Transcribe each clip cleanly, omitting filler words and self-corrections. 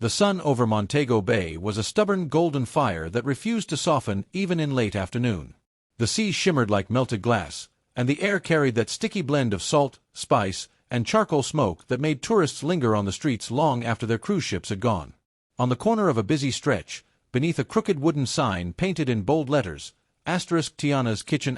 The sun over Montego Bay was a stubborn golden fire that refused to soften even in late afternoon. The sea shimmered like melted glass, and the air carried that sticky blend of salt, spice, and charcoal smoke that made tourists linger on the streets long after their cruise ships had gone. On the corner of a busy stretch, beneath a crooked wooden sign painted in bold letters, *Tiana's Kitchen*,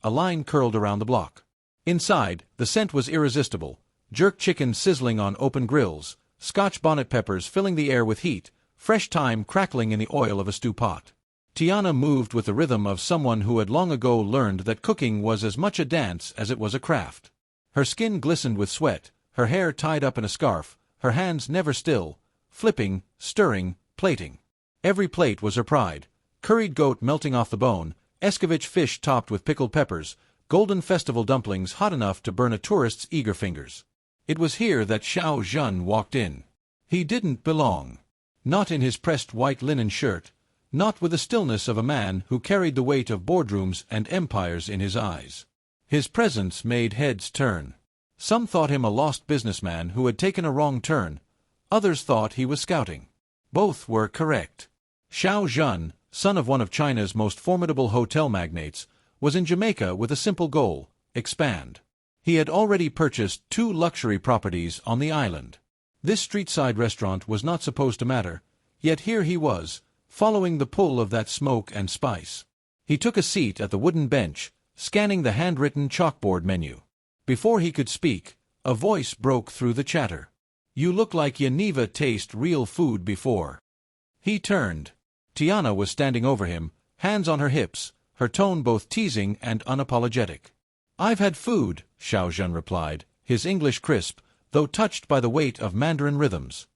a line curled around the block. Inside, the scent was irresistible, jerk chicken sizzling on open grills, Scotch bonnet peppers filling the air with heat, fresh thyme crackling in the oil of a stew pot. Tiana moved with the rhythm of someone who had long ago learned that cooking was as much a dance as it was a craft. Her skin glistened with sweat, her hair tied up in a scarf, her hands never still, flipping, stirring, plating. Every plate was her pride: curried goat melting off the bone, escovitch fish topped with pickled peppers, golden festival dumplings hot enough to burn a tourist's eager fingers. It was here that Xiao Zhan walked in. He didn't belong. Not in his pressed white linen shirt, not with the stillness of a man who carried the weight of boardrooms and empires in his eyes. His presence made heads turn. Some thought him a lost businessman who had taken a wrong turn. Others thought he was scouting. Both were correct. Xiao Zhan, son of one of China's most formidable hotel magnates, was in Jamaica with a simple goal: expand. He had already purchased 2 luxury properties on the island. This street-side restaurant was not supposed to matter, yet here he was, following the pull of that smoke and spice. He took a seat at the wooden bench, scanning the handwritten chalkboard menu. Before he could speak, a voice broke through the chatter. "You look like you never taste real food before." He turned. Tiana was standing over him, hands on her hips, her tone both teasing and unapologetic. "I've had food," Xiao Zhan replied, his English crisp, though touched by the weight of Mandarin rhythms.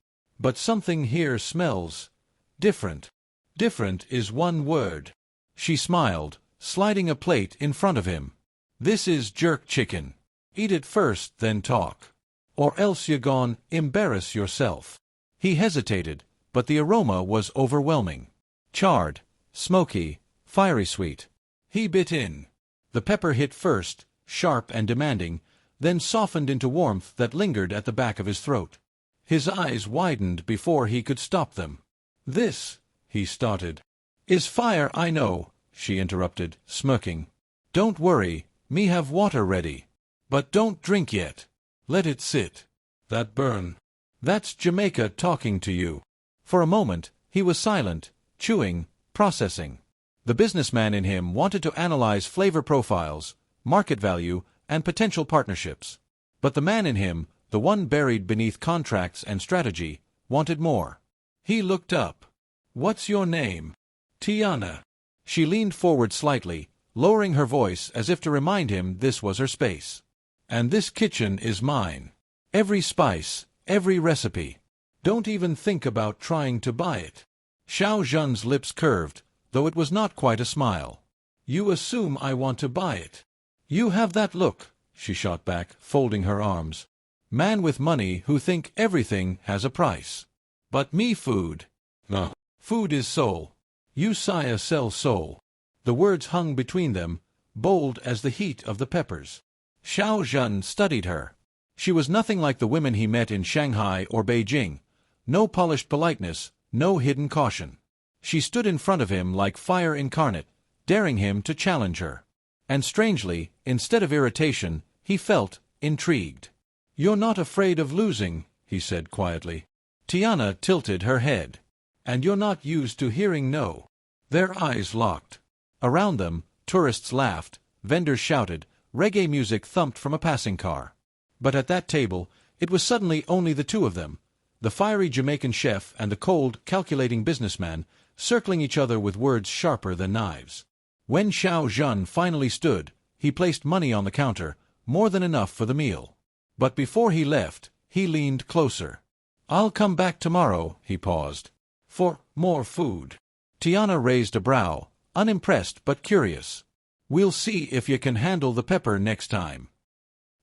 "But something here smells different." "Different is one word." She smiled, sliding a plate in front of him. "This is jerk chicken. Eat it first, then talk. Or else you're gon' embarrass yourself." He hesitated, but the aroma was overwhelming. Charred, smoky, fiery sweet. He bit in. The pepper hit first, sharp and demanding, then softened into warmth that lingered at the back of his throat. His eyes widened before he could stop them. "This," he started. "Is fire, I know," she interrupted, smirking. "Don't worry, me have water ready. But don't drink yet. Let it sit. That burn. That's Jamaica talking to you." For a moment, he was silent, chewing, processing. The businessman in him wanted to analyze flavor profiles, market value, and potential partnerships. But the man in him, the one buried beneath contracts and strategy, wanted more. He looked up. "What's your name?" "Tiana." She leaned forward slightly, lowering her voice as if to remind him this was her space. "And this kitchen is mine. Every spice, every recipe. Don't even think about trying to buy it." Xiao Zhan's lips curved, though it was not quite a smile. "You assume I want to buy it. You have that look," she shot back, folding her arms. "Man with money who think everything has a price. But me food. No. Food is soul. You sire sell soul." The words hung between them, bold as the heat of the peppers. Xiao Zhan studied her. She was nothing like the women he met in Shanghai or Beijing. No polished politeness, no hidden caution. She stood in front of him like fire incarnate, daring him to challenge her. And strangely, instead of irritation, he felt intrigued. "You're not afraid of losing," he said quietly. Tiana tilted her head. "And you're not used to hearing no." Their eyes locked. Around them, tourists laughed, vendors shouted, reggae music thumped from a passing car. But at that table, it was suddenly only the two of them, the fiery Jamaican chef and the cold, calculating businessman, circling each other with words sharper than knives. When Xiao Zhan finally stood, he placed money on the counter, more than enough for the meal. But before he left, he leaned closer. "I'll come back tomorrow," he paused. "For more food." Tiana raised a brow, unimpressed but curious. "We'll see if you can handle the pepper next time."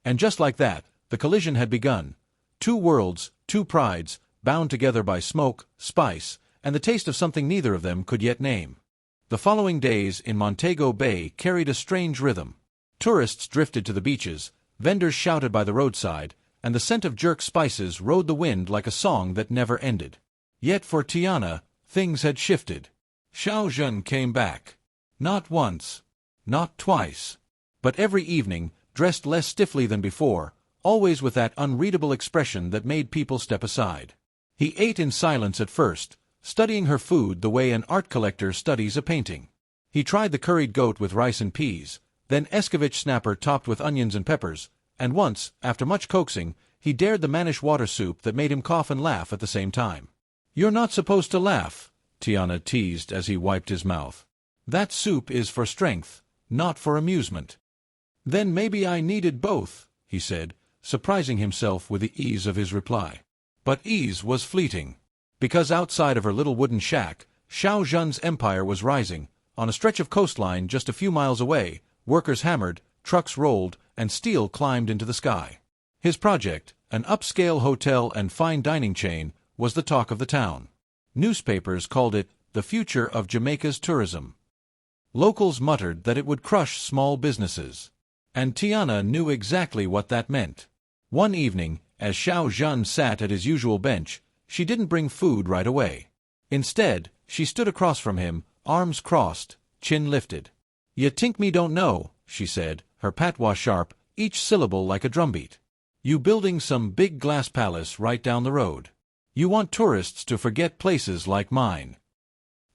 And just like that, the collision had begun. 2 worlds, 2 prides, bound together by smoke, spice, and the taste of something neither of them could yet name. The following days in Montego Bay carried a strange rhythm. Tourists drifted to the beaches, vendors shouted by the roadside, and the scent of jerk spices rode the wind like a song that never ended. Yet for Tiana, things had shifted. Xiao Zhen came back. Not once, not twice, but every evening, dressed less stiffly than before, always with that unreadable expression that made people step aside. He ate in silence at first, studying her food the way an art collector studies a painting. He tried the curried goat with rice and peas, then escovitch snapper topped with onions and peppers, and once, after much coaxing, he dared the mannish water soup that made him cough and laugh at the same time. "You're not supposed to laugh," Tiana teased as he wiped his mouth. "That soup is for strength, not for amusement." "Then maybe I needed both," he said, surprising himself with the ease of his reply. But ease was fleeting. Because outside of her little wooden shack, Xiao Zhen's empire was rising. On a stretch of coastline just a few miles away, workers hammered, trucks rolled, and steel climbed into the sky. His project, an upscale hotel and fine dining chain, was the talk of the town. Newspapers called it the future of Jamaica's tourism. Locals muttered that it would crush small businesses. And Tiana knew exactly what that meant. One evening, as Xiao Zhen sat at his usual bench, she didn't bring food right away. Instead, she stood across from him, arms crossed, chin lifted. "You tink me don't know," she said, her patois sharp, each syllable like a drumbeat. "You building some big glass palace right down the road. You want tourists to forget places like mine."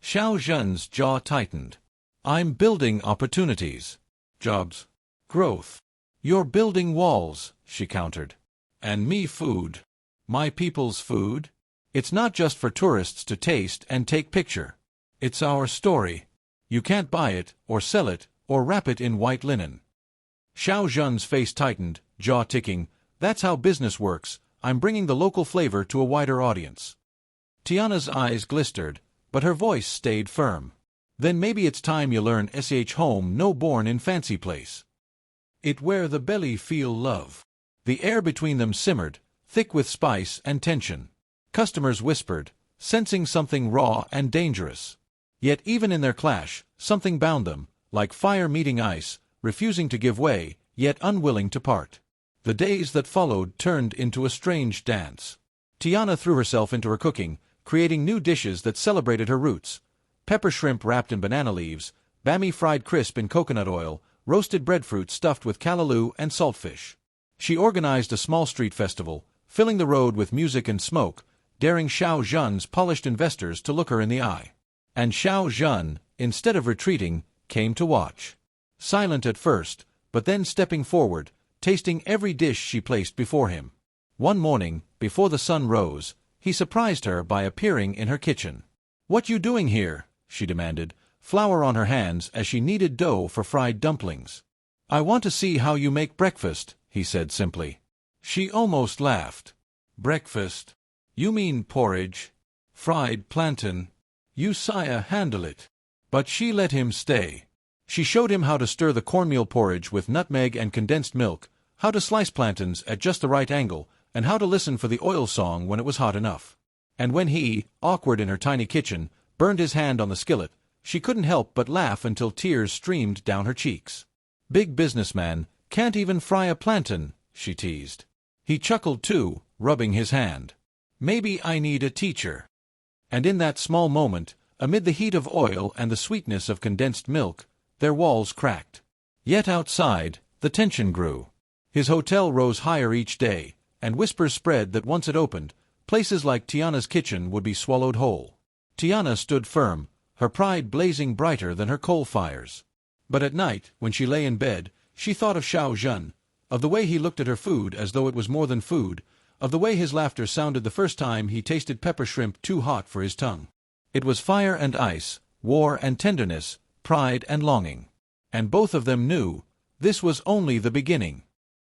Xiao Zhen's jaw tightened. "I'm building opportunities. Jobs. Growth." "You're building walls," she countered. "And me food. My people's food. It's not just for tourists to taste and take picture. It's our story. You can't buy it, or sell it, or wrap it in white linen." Xiao Zhen's face tightened, jaw ticking. "That's how business works. I'm bringing the local flavor to a wider audience." Tiana's eyes glistered, but her voice stayed firm. "Then maybe it's time you learn home no born in fancy place. It where the belly feel love." The air between them simmered, thick with spice and tension. Customers whispered, sensing something raw and dangerous. Yet even in their clash, something bound them, like fire meeting ice, refusing to give way, yet unwilling to part. The days that followed turned into a strange dance. Tiana threw herself into her cooking, creating new dishes that celebrated her roots. Pepper shrimp wrapped in banana leaves, bami fried crisp in coconut oil, roasted breadfruit stuffed with callaloo and saltfish. She organized a small street festival, filling the road with music and smoke, daring Xiao Zhen's polished investors to look her in the eye. And Xiao Zhen, instead of retreating, came to watch. Silent at first, but then stepping forward, tasting every dish she placed before him. One morning, before the sun rose, he surprised her by appearing in her kitchen. "What you doing here?" she demanded, flour on her hands as she kneaded dough for fried dumplings. "I want to see how you make breakfast," he said simply. She almost laughed. "Breakfast? You mean porridge? Fried plantain? You saya handle it." But she let him stay. She showed him how to stir the cornmeal porridge with nutmeg and condensed milk, how to slice plantains at just the right angle, and how to listen for the oil song when it was hot enough. And when he, awkward in her tiny kitchen, burned his hand on the skillet, she couldn't help but laugh until tears streamed down her cheeks. "Big businessman, can't even fry a plantain," she teased. He chuckled too, rubbing his hand. "Maybe I need a teacher." And in that small moment, amid the heat of oil and the sweetness of condensed milk, their walls cracked. Yet outside, the tension grew. His hotel rose higher each day, and whispers spread that once it opened, places like Tiana's kitchen would be swallowed whole. Tiana stood firm, her pride blazing brighter than her coal fires. But at night, when she lay in bed, she thought of Xiao Zhen, of the way he looked at her food as though it was more than food, of the way his laughter sounded the first time he tasted pepper shrimp too hot for his tongue. It was fire and ice, war and tenderness, pride and longing. And both of them knew this was only the beginning.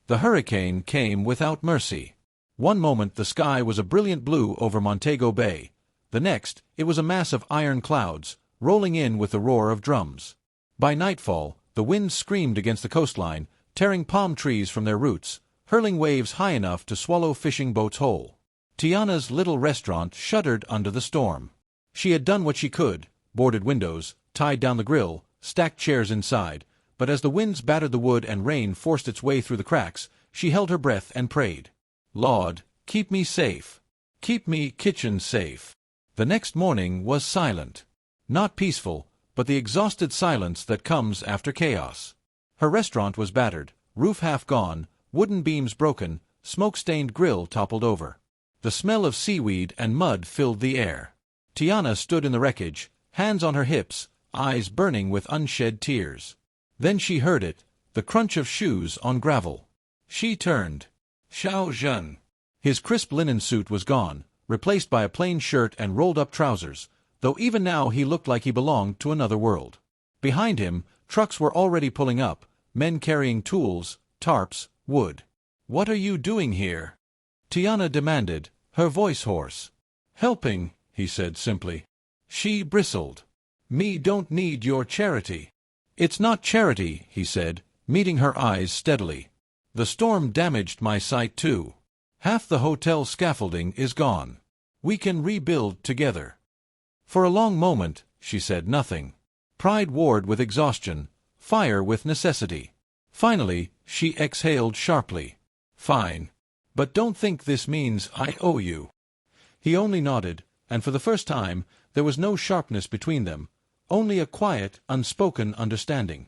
The hurricane came without mercy. One moment the sky was a brilliant blue over Montego Bay. The next, it was a mass of iron clouds, rolling in with the roar of drums. By nightfall, the wind screamed against the coastline, tearing palm trees from their roots, hurling waves high enough to swallow fishing boats whole. Tiana's little restaurant shuddered under the storm. She had done what she could, boarded windows, tied down the grill, stacked chairs inside, but as the winds battered the wood and rain forced its way through the cracks, she held her breath and prayed. "Lord, keep me safe. Keep me kitchen safe." The next morning was silent. Not peaceful, but the exhausted silence that comes after chaos. Her restaurant was battered, roof half gone, wooden beams broken, smoke-stained grill toppled over. The smell of seaweed and mud filled the air. Tiana stood in the wreckage, hands on her hips, eyes burning with unshed tears. Then she heard it, the crunch of shoes on gravel. She turned. Xiao Zhen. His crisp linen suit was gone, replaced by a plain shirt and rolled-up trousers, though even now he looked like he belonged to another world. Behind him, trucks were already pulling up, men carrying tools, tarps, wood. "What are you doing here?" Tiana demanded, her voice hoarse. "Helping," he said simply. She bristled. "Me don't need your charity." "It's not charity," he said, meeting her eyes steadily. "The storm damaged my sight too. Half the hotel scaffolding is gone. We can rebuild together." For a long moment, she said nothing. Pride warred with exhaustion, fire with necessity. Finally, she exhaled sharply. "Fine. But don't think this means I owe you." He only nodded, and for the first time, there was no sharpness between them, only a quiet, unspoken understanding.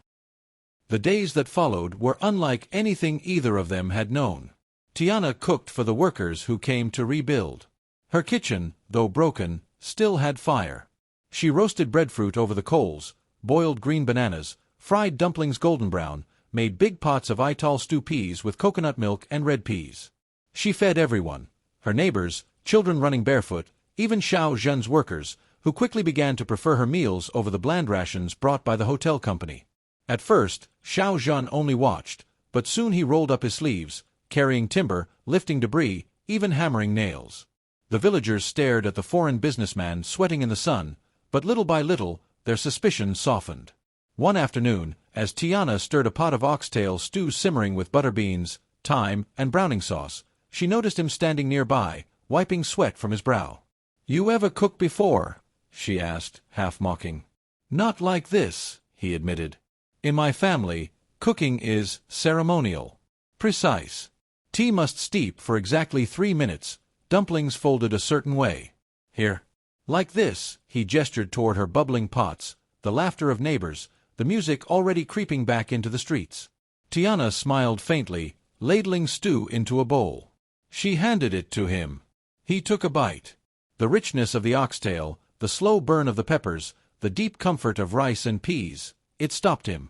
The days that followed were unlike anything either of them had known. Tiana cooked for the workers who came to rebuild. Her kitchen, though broken, still had fire. She roasted breadfruit over the coals, boiled green bananas, fried dumplings golden brown, made big pots of ital stew peas with coconut milk and red peas. She fed everyone, her neighbors, children running barefoot, even Xiao Zhen's workers, who quickly began to prefer her meals over the bland rations brought by the hotel company. At first, Xiao Zhen only watched, but soon he rolled up his sleeves, carrying timber, lifting debris, even hammering nails. The villagers stared at the foreign businessman sweating in the sun, but little by little, their suspicions softened. One afternoon, as Tiana stirred a pot of oxtail stew simmering with butter beans, thyme, and browning sauce, she noticed him standing nearby, wiping sweat from his brow. "You ever cooked before?" she asked, half mocking. "Not like this," he admitted. "In my family, cooking is ceremonial. Precise. Tea must steep for exactly 3 minutes, dumplings folded a certain way. Here. Like this," he gestured toward her bubbling pots, the laughter of neighbors, the music already creeping back into the streets. Tiana smiled faintly, ladling stew into a bowl. She handed it to him. He took a bite. The richness of the oxtail, the slow burn of the peppers, the deep comfort of rice and peas, it stopped him.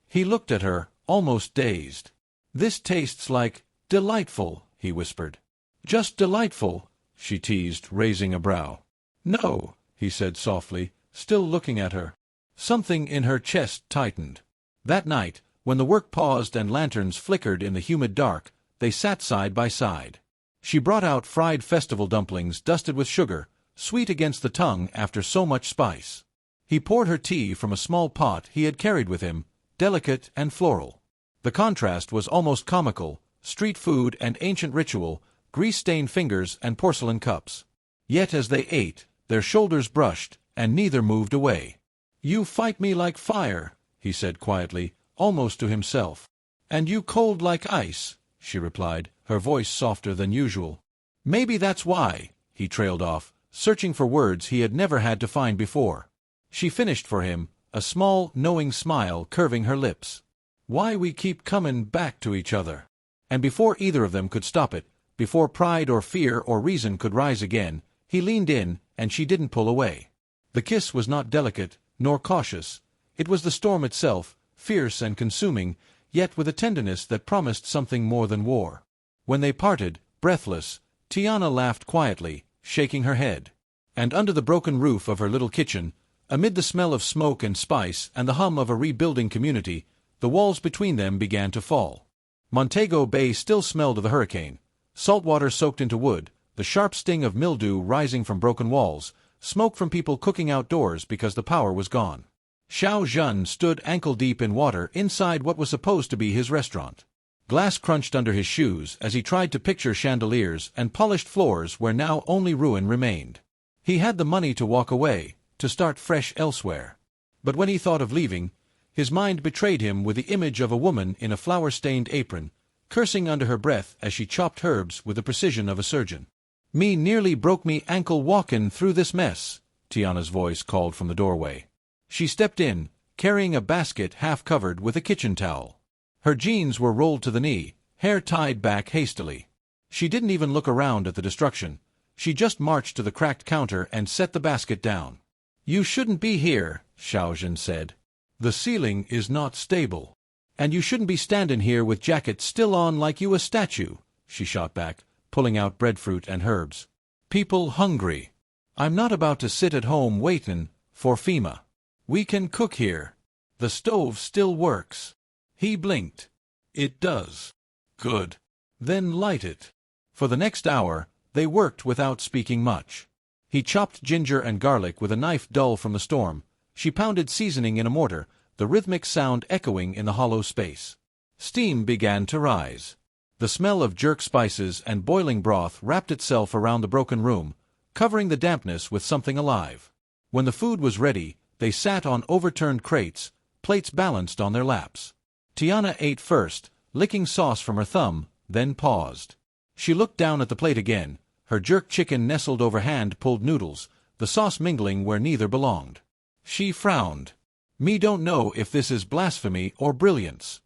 He looked at her, almost dazed. "This tastes like delightful," he whispered. "Just delightful," she teased, raising a brow. "No," he said softly, still looking at her. Something in her chest tightened. That night, when the work paused and lanterns flickered in the humid dark, they sat side by side. She brought out fried festival dumplings dusted with sugar, sweet against the tongue after so much spice. He poured her tea from a small pot he had carried with him, delicate and floral. The contrast was almost comical, street food and ancient ritual, grease-stained fingers and porcelain cups. Yet as they ate, their shoulders brushed, and neither moved away. "You fight me like fire," he said quietly, almost to himself. "And you cold like ice," she replied, her voice softer than usual. "Maybe that's why," he trailed off, searching for words he had never had to find before. She finished for him, a small, knowing smile curving her lips. "Why we keep comin' back to each other." And before either of them could stop it, before pride or fear or reason could rise again, he leaned in, and she didn't pull away. The kiss was not delicate, nor cautious. It was the storm itself, fierce and consuming, yet with a tenderness that promised something more than war. When they parted, breathless, Tiana laughed quietly, shaking her head. And under the broken roof of her little kitchen, amid the smell of smoke and spice and the hum of a rebuilding community, the walls between them began to fall. Montego Bay still smelled of the hurricane. Salt water soaked into wood, the sharp sting of mildew rising from broken walls, smoke from people cooking outdoors because the power was gone. Xiao Zhen stood ankle-deep in water inside what was supposed to be his restaurant. Glass crunched under his shoes as he tried to picture chandeliers and polished floors where now only ruin remained. He had the money to walk away, to start fresh elsewhere. But when he thought of leaving, his mind betrayed him with the image of a woman in a flour-stained apron, cursing under her breath as she chopped herbs with the precision of a surgeon. Me nearly broke me ankle walkin' through this mess, Tiana's voice called from the doorway. She stepped in, carrying a basket half covered with a kitchen towel. Her jeans were rolled to the knee, hair tied back hastily. She didn't even look around at the destruction. She just marched to the cracked counter and set the basket down. You shouldn't be here, Xiaozhen said. The ceiling is not stable. And you shouldn't be standing here with jacket still on like you a statue, she shot back, pulling out breadfruit and herbs. People hungry. I'm not about to sit at home waitin' for FEMA. We can cook here. The stove still works. He blinked. It does. Good. Then light it. For the next hour, they worked without speaking much. He chopped ginger and garlic with a knife dull from the storm. She pounded seasoning in a mortar, the rhythmic sound echoing in the hollow space. Steam began to rise. The smell of jerk spices and boiling broth wrapped itself around the broken room, covering the dampness with something alive. When the food was ready, they sat on overturned crates, plates balanced on their laps. Tiana ate first, licking sauce from her thumb, then paused. She looked down at the plate again, her jerk chicken nestled over hand-pulled noodles, the sauce mingling where neither belonged. She frowned. Me don't know if this is blasphemy or brilliance.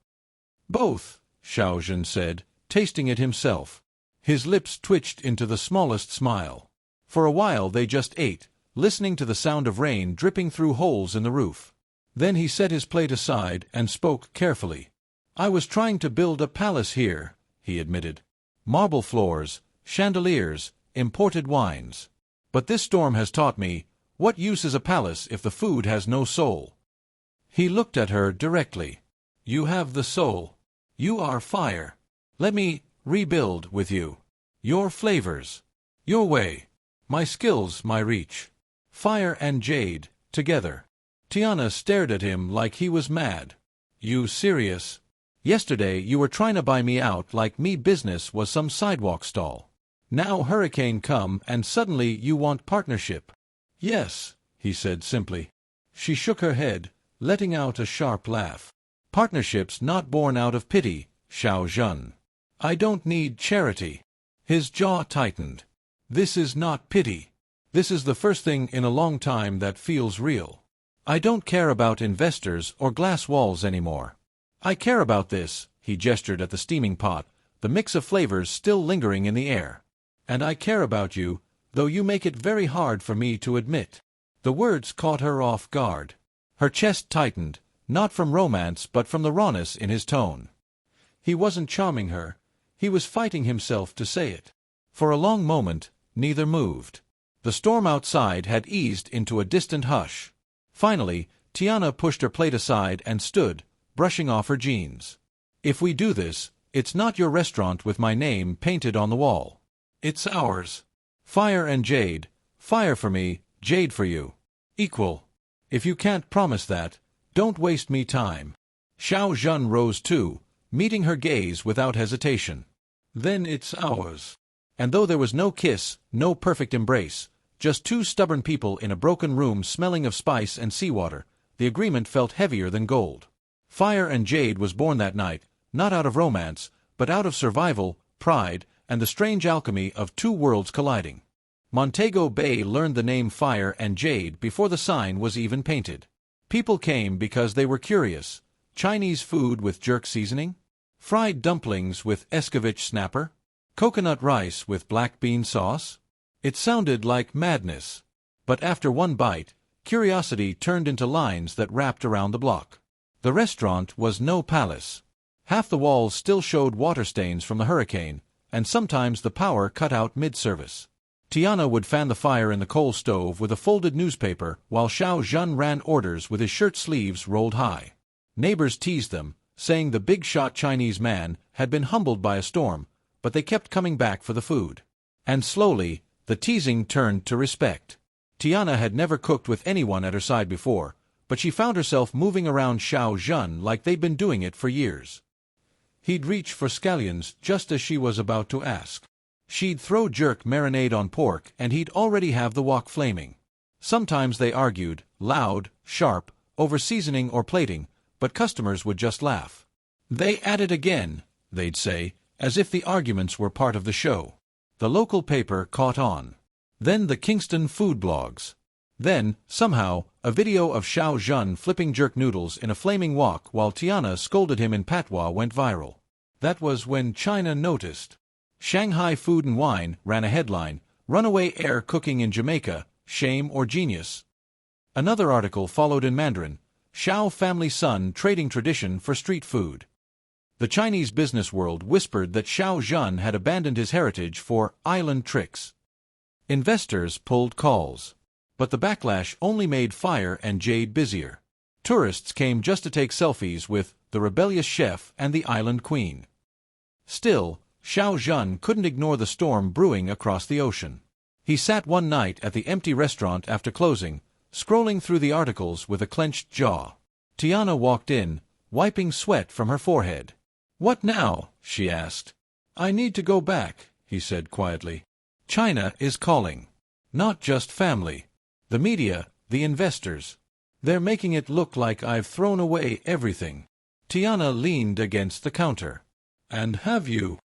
Both, Xiaozhen said, tasting it himself. His lips twitched into the smallest smile. For a while they just ate, listening to the sound of rain dripping through holes in the roof. Then he set his plate aside and spoke carefully. I was trying to build a palace here, he admitted. Marble floors, chandeliers, imported wines. But this storm has taught me, what use is a palace if the food has no soul? He looked at her directly. You have the soul. You are fire. Let me rebuild with you. Your flavors. Your way. My skills, my reach. Fire and jade, together. Tiana stared at him like he was mad. You serious? Yesterday you were trying to buy me out like me business was some sidewalk stall. Now hurricane come and suddenly you want partnership. Yes, he said simply. She shook her head, letting out a sharp laugh. Partnerships not born out of pity, Xiaozhen. I don't need charity. His jaw tightened. This is not pity. This is the first thing in a long time that feels real. I don't care about investors or glass walls anymore. I care about this, he gestured at the steaming pot, the mix of flavors still lingering in the air. And I care about you, though you make it very hard for me to admit. The words caught her off guard. Her chest tightened, not from romance but from the rawness in his tone. He wasn't charming her. He was fighting himself to say it. For a long moment, neither moved. The storm outside had eased into a distant hush. Finally, Tiana pushed her plate aside and stood, brushing off her jeans. If we do this, it's not your restaurant with my name painted on the wall. It's ours. Fire and jade. Fire for me, jade for you. Equal. If you can't promise that, don't waste me time. Xiaozhen rose too, meeting her gaze without hesitation. Then it's ours. And though there was no kiss, no perfect embrace, just two stubborn people in a broken room smelling of spice and seawater, the agreement felt heavier than gold. Fire and Jade was born that night, not out of romance, but out of survival, pride, and the strange alchemy of two worlds colliding. Montego Bay learned the name Fire and Jade before the sign was even painted. People came because they were curious. Chinese food with jerk seasoning? Fried dumplings with escovitch snapper? Coconut rice with black bean sauce? It sounded like madness. But after one bite, curiosity turned into lines that wrapped around the block. The restaurant was no palace. Half the walls still showed water stains from the hurricane, and sometimes the power cut out mid-service. Tiana would fan the fire in the coal stove with a folded newspaper while Xiaozhen ran orders with his shirt sleeves rolled high. Neighbors teased them, saying the big-shot Chinese man had been humbled by a storm, but they kept coming back for the food. And slowly, the teasing turned to respect. Tiana had never cooked with anyone at her side before, but she found herself moving around Xiaozhen like they'd been doing it for years. He'd reach for scallions just as she was about to ask. She'd throw jerk marinade on pork and he'd already have the wok flaming. Sometimes they argued, loud, sharp, over seasoning or plating, but customers would just laugh. "They at it again," they'd say, as if the arguments were part of the show. The local paper caught on. Then the Kingston food blogs. Then, somehow, a video of Xiao Zhan flipping jerk noodles in a flaming wok while Tiana scolded him in patois went viral. That was when China noticed. Shanghai Food and Wine ran a headline, "Runaway Heir Cooking in Jamaica, Shame or Genius?" Another article followed in Mandarin, "Xiao Family Son Trading Tradition for Street Food." The Chinese business world whispered that Xiao Zhan had abandoned his heritage for island tricks. Investors pulled calls. But the backlash only made Fire and Jade busier. Tourists came just to take selfies with the rebellious chef and the island queen. Still, Xiao Zhan couldn't ignore the storm brewing across the ocean. He sat one night at the empty restaurant after closing, scrolling through the articles with a clenched jaw. Tiana walked in, wiping sweat from her forehead. "What now?" she asked. "I need to go back," he said quietly. "China is calling. Not just family. The media, the investors. They're making it look like I've thrown away everything." Tiana leaned against the counter. "And have you?"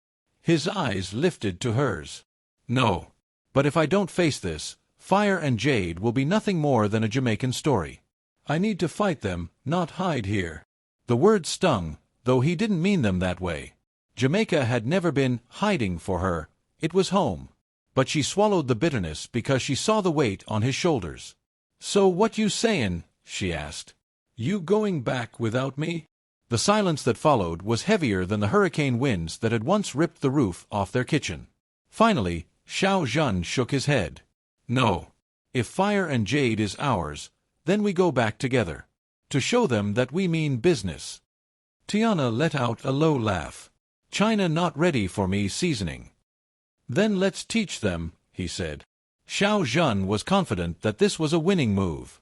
His eyes lifted to hers. "No. But if I don't face this, Fire and Jade will be nothing more than a Jamaican story. I need to fight them, not hide here." The words stung, though he didn't mean them that way. Jamaica had never been hiding for her. It was home. But she swallowed the bitterness because she saw the weight on his shoulders. "So what you sayin'?" she asked. "You going back without me?" The silence that followed was heavier than the hurricane winds that had once ripped the roof off their kitchen. Finally, Xiao Zhan shook his head. "No. If Fire and Jade is ours, then we go back together. To show them that we mean business." Tiana let out a low laugh. "China not ready for me seasoning." "Then let's teach them," he said. Xiao Zhan was confident that this was a winning move.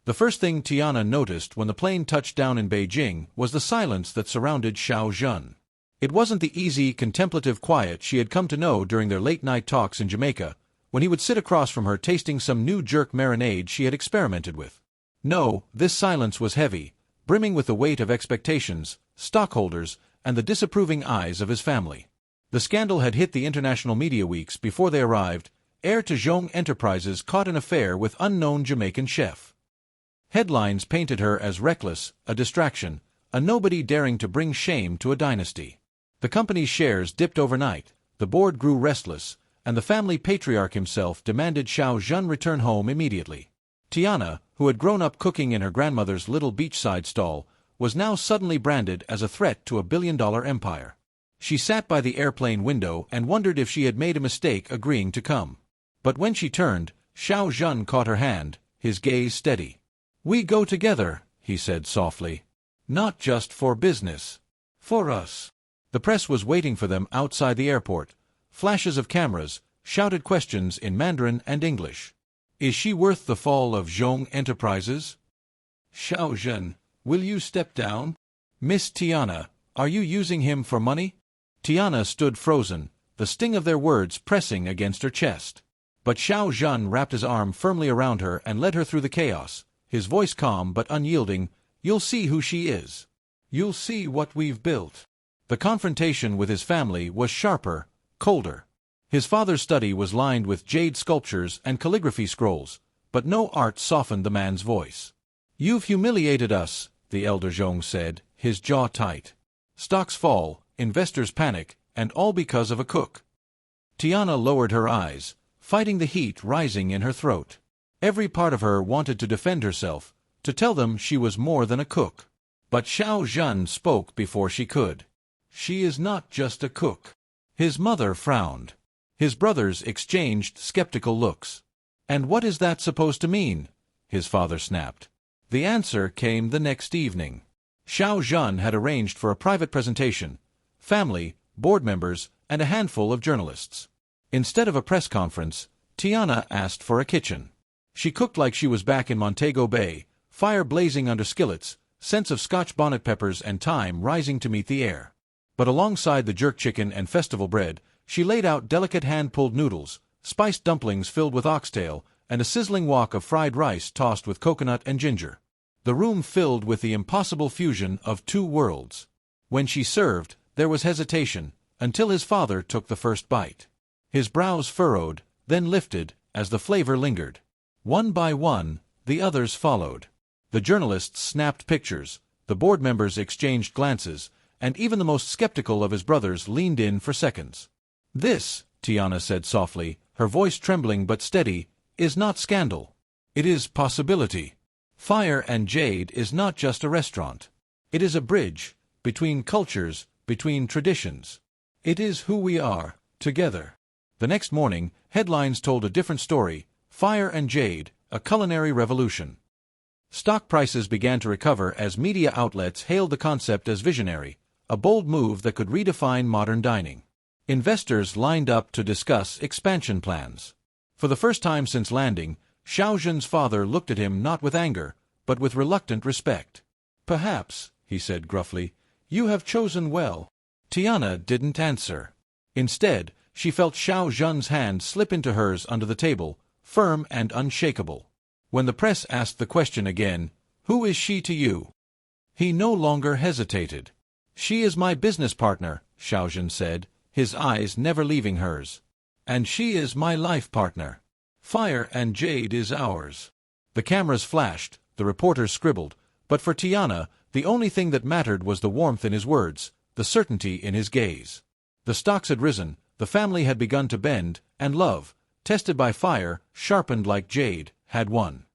The first thing Tiana noticed when the plane touched down in Beijing was the silence that surrounded Xiao Zhan. It wasn't the easy, contemplative quiet she had come to know during their late-night talks in Jamaica, when he would sit across from her tasting some new jerk marinade she had experimented with. No, this silence was heavy, brimming with the weight of expectations, stockholders, and the disapproving eyes of his family. The scandal had hit the international media weeks before they arrived, heir to Zhong Enterprises caught an affair with unknown Jamaican chef. Headlines painted her as reckless, a distraction, a nobody daring to bring shame to a dynasty. The company's shares dipped overnight, the board grew restless, and the family patriarch himself demanded Xiao Zhan return home immediately. Tiana, who had grown up cooking in her grandmother's little beachside stall, was now suddenly branded as a threat to a billion-dollar empire. She sat by the airplane window and wondered if she had made a mistake agreeing to come. But when she turned, Xiao Zhan caught her hand, his gaze steady. "We go together," he said softly. "Not just for business. For us." The press was waiting for them outside the airport. Flashes of cameras, shouted questions in Mandarin and English. "Is she worth the fall of Zhong Enterprises?" "Xiao Zhan, will you step down?" "Miss Tiana, are you using him for money?" Tiana stood frozen, the sting of their words pressing against her chest. But Xiao Zhan wrapped his arm firmly around her and led her through the chaos, his voice calm but unyielding. "You'll see who she is. You'll see what we've built." The confrontation with his family was sharper, colder. His father's study was lined with jade sculptures and calligraphy scrolls, but no art softened the man's voice. "You've humiliated us," the elder Zhong said, his jaw tight. "Stocks fall, investors panic, and all because of a cook." Tiana lowered her eyes, fighting the heat rising in her throat. Every part of her wanted to defend herself, to tell them she was more than a cook. But Xiao Zhan spoke before she could. "She is not just a cook." His mother frowned. His brothers exchanged skeptical looks. "And what is that supposed to mean?" his father snapped. The answer came the next evening. Xiao Zhan had arranged for a private presentation. Family, board members, and a handful of journalists. Instead of a press conference, Tiana asked for a kitchen. She cooked like she was back in Montego Bay, fire blazing under skillets, scents of Scotch bonnet peppers and thyme rising to meet the air. But alongside the jerk chicken and festival bread, she laid out delicate hand-pulled noodles, spiced dumplings filled with oxtail, and a sizzling wok of fried rice tossed with coconut and ginger. The room filled with the impossible fusion of two worlds. When she served, there was hesitation, until his father took the first bite. His brows furrowed, then lifted, as the flavor lingered. One by one, the others followed. The journalists snapped pictures, the board members exchanged glances, and even the most skeptical of his brothers leaned in for seconds. "This," Tiana said softly, her voice trembling but steady, "is not scandal. It is possibility. Fire and Jade is not just a restaurant. It is a bridge, between cultures, between traditions. It is who we are, together." The next morning, headlines told a different story: Fire and Jade, a culinary revolution. Stock prices began to recover as media outlets hailed the concept as visionary, a bold move that could redefine modern dining. Investors lined up to discuss expansion plans. For the first time since landing, Xiaozhen's father looked at him not with anger, but with reluctant respect. "Perhaps," he said gruffly, "you have chosen well." Tiana didn't answer. Instead, she felt Xiaozhen's hand slip into hers under the table, firm and unshakable. When the press asked the question again, "Who is she to you?" he no longer hesitated. "She is my business partner," Xiaozhen said, his eyes never leaving hers. "And she is my life partner. Fire and Jade is ours." The cameras flashed, the reporters scribbled, but for Tiana, the only thing that mattered was the warmth in his words, the certainty in his gaze. The stocks had risen, the family had begun to bend, and love, tested by fire, sharpened like jade, had won.